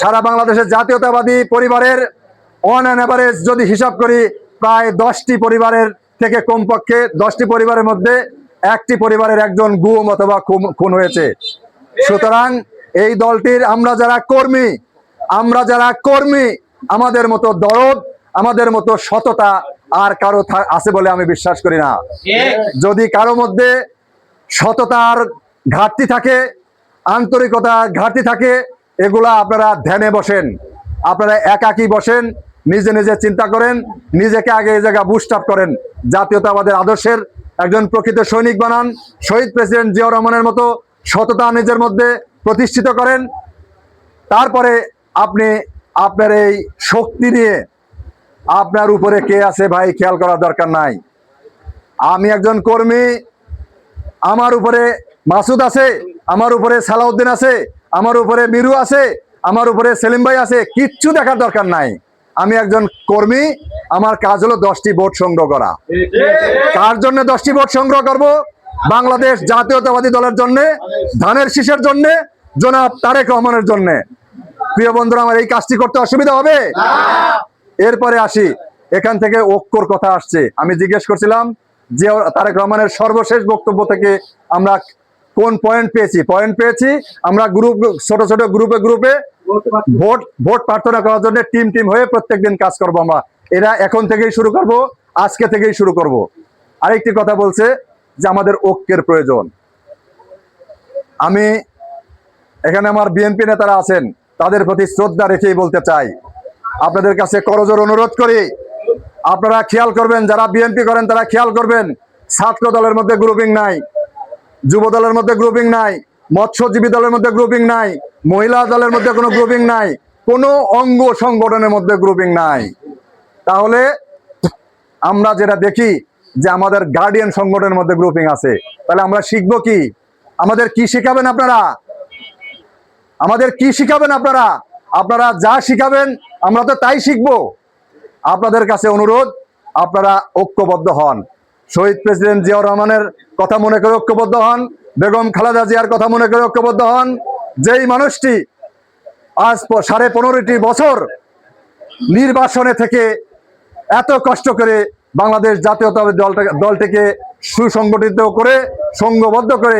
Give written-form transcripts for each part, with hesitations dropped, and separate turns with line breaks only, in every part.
সারা বাংলাদেশের জাতীয়তাবাদী পরিবারের অন অ্যান এভারেজ যদি হিসাব করি প্রায় 10টি পরিবারের থেকে কমপক্ষে 10টি পরিবারের মধ্যে একটি পরিবারের একজন গুম অথবা খুন হয়েছে। সুতরাং এই দলটির আমরা যারা কর্মী আমাদের মতো দরদ, আমাদের মতো সততা আর কারো আছে বলে আমি বিশ্বাস করি না। যদি কারো মধ্যে সততার ঘাটতি থাকে, আন্তরিকতার ঘাটতি থাকে, এগুলা আপনারা ধ্যানে বসেন, আপনারা একাকী বসেন, নিজে নিজে চিন্তা করেন, নিজেকে আগে এই জায়গা বুস্ট আপ করেন, জাতীয়তাবাদের আদর্শের একজন প্রকৃত সৈনিক বানান, শহীদ প্রেসিডেন্ট জিয়াউর রহমানের মতো সততা নিজের মধ্যে প্রতিষ্ঠিত করেন। তারপরে আপনি আপনার এই শক্তি নিয়ে আপনার উপরে কে আছে ভাই খেয়াল করার দরকার নাই। আমি একজন কর্মী, আমার উপরে মাসুদ আছে, আমার উপরে সালাউদ্দিন আছে, আমার উপরে মিরু আছে, আমার উপরে সেলিম ভাই আছে, কিচ্ছু দেখার দরকার নাই। আমি একজন কর্মী, আমার কাজ হলো 10টি ভোট সংগ্রহ করা। কার জন্য 10টি ভোট সংগ্রহ করব? বাংলাদেশ জাতীয়তাবাদী দলের জন্য, ধানের শীষের জন্য, জনাব তারেক রহমানের জন্য। প্রিয় বন্ধুরা, আমার এই কাজটি করতে অসুবিধা হবে? এরপরে আসি, এখান থেকে ঐক্যর কথা আসছে। আমি জিজ্ঞেস করছিলাম যে তারেক রহমানের সর্বশেষ বক্তব্য থেকে আমরা কোন পয়েন্ট পেয়েছি। আমরা ছোট ছোট গ্রুপে ভোট প্রার্থনা করার জন্য টিম হয়ে প্রত্যেকদিন কাজ করব। আমরা এরা এখন থেকেই শুরু করব, আজকে থেকেই শুরু করব। আরেকটি কথা বলছে যে আমাদের ঐক্যের প্রয়োজন। আমি এখানে আমার বিএনপি নেতারা আছেন, তাদের প্রতি শ্রদ্ধা রেখেই বলতে চাই, আপনাদের কাছে করজোর অনুরোধ করি, আপনারা খেয়াল করবেন, যারা বিএনপি করেন তারা খেয়াল করবেন, ছাত্র দলের মধ্যে গ্রুপিং নাই, যুব দলের মধ্যে গ্রুপিং নাই, মৎস্যজীবী দলের মধ্যে গ্রুপিং নাই, মহিলা দলের মধ্যে কোনো গ্রুপিং নাই, কোনো অঙ্গ সংগঠনের মধ্যে গ্রুপিং নাই। তাহলে আমরা যেটা দেখি যে আমাদের গার্ডিয়ান সংগঠনের মধ্যে গ্রুপিং আছে, তাহলে আমরা শিখবো কি? আমাদের কি শিখাবেন আপনারা? আপনারা যা শিখাবেন আমরা তো তাই শিখবো। আপনাদের কাছে অনুরোধ, আপনারা ঐক্যবদ্ধ হন, শহীদ প্রেসিডেন্ট জিয়াউর রহমানের কথা মনে করে ঐক্যবদ্ধ হন, বেগম খালেদা জিয়ার কথা মনে করে ঐক্যবদ্ধ হন। যেই মানুষটি আজ 15.5 বছর নির্বাসনে থেকে এত কষ্ট করে বাংলাদেশ জাতীয়তাবাদী দলটিকে সুসংগঠিত করে, সংঘবদ্ধ করে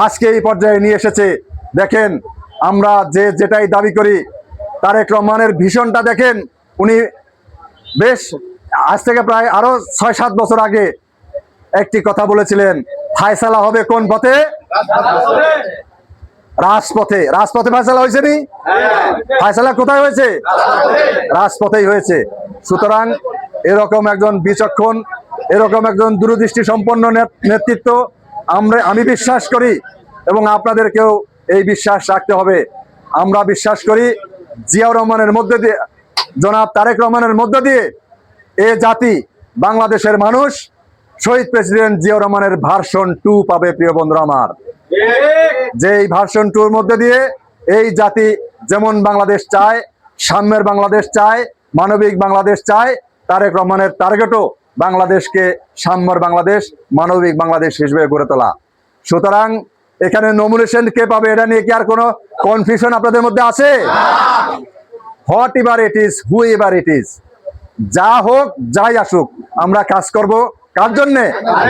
আজকে এই পর্যায়ে নিয়ে এসেছে। দেখেন, আমরা যেটাই দাবি করি, তারেক রহমানের ভীষণটা দেখেন। উনি বেশ আজ থেকে প্রায় আরো 6-7 বছর আগে একটি কথা বলেছিলেন, ফায়সালা হবে কোন পথে? রাজপথে। ফায়সালা হয়েছে নি? ফায়সালা কোথায় হয়েছে? রাজপথেই হয়েছে। সুতরাং এরকম একজন বিচক্ষণ, এরকম একজন দূরদৃষ্টি সম্পন্ন নেতৃত্ব আমি বিশ্বাস করি, এবং আপনাদেরকেও এই বিশ্বাস রাখতে হবে। আমরা বিশ্বাস করি জিয়াউর রহমানের মধ্যে দিয়ে, জনাব তারেক রহমানের মধ্য দিয়ে এ জাতি, বাংলাদেশের মানুষ শহীদ প্রেসিডেন্ট জিয়াউর রহমানের ভার্সন 2 পাবে। প্রিয় বন্ধুরা আমার, যে এই ভার্সন 2-র মধ্যে দিয়ে এই জাতি যেমন বাংলাদেশ চায়, সাম্যের বাংলাদেশ চায়, মানবিক বাংলাদেশ চায়, তারেক রহমানের টার্গেটও বাংলাদেশকে সাম্যের বাংলাদেশ, মানবিক বাংলাদেশ হিসেবে গড়ে তোলা। সুতরাং এখানে নমিনেশন কে পাবে এটা নিয়ে কি আর কোনো কনফিউশন আপনাদের মধ্যে আছে? What ever it is, who ever it is, যা হোক যাই আসুক, আমরা কাজ করব কার জন্যে?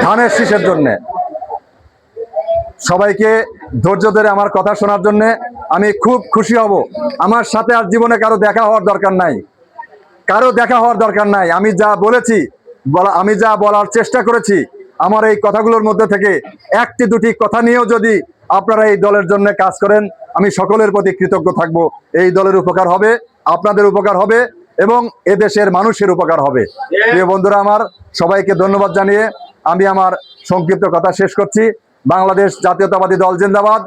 ধানের শীষের জন্যে। সবাইকে ধৈর্য ধরে আমার কথা শোনার জন্য আমি খুব খুশি হব। আমার সাথে আর জীবনে কারো দেখা হওয়ার দরকার নাই। আমি যা বলেছি, আমি যা বলার চেষ্টা করেছি, আমার এই কথাগুলোর মধ্যে থেকে 1-2টি কথা নিয়েও যদি আপনারা এই দলের জন্য কাজ করেন, আমি সকলের প্রতি কৃতজ্ঞ থাকব। এই দলের উপকার হবে, আপনাদের উপকার হবে, এবং এদেশের মানুষের উপকার হবে। প্রিয় বন্ধুরা আমার, সবাইকে ধন্যবাদ জানিয়ে আমি আমার সংক্ষিপ্ত কথা শেষ করছি। বাংলাদেশ জাতীয়তাবাদী দল জিন্দাবাদ।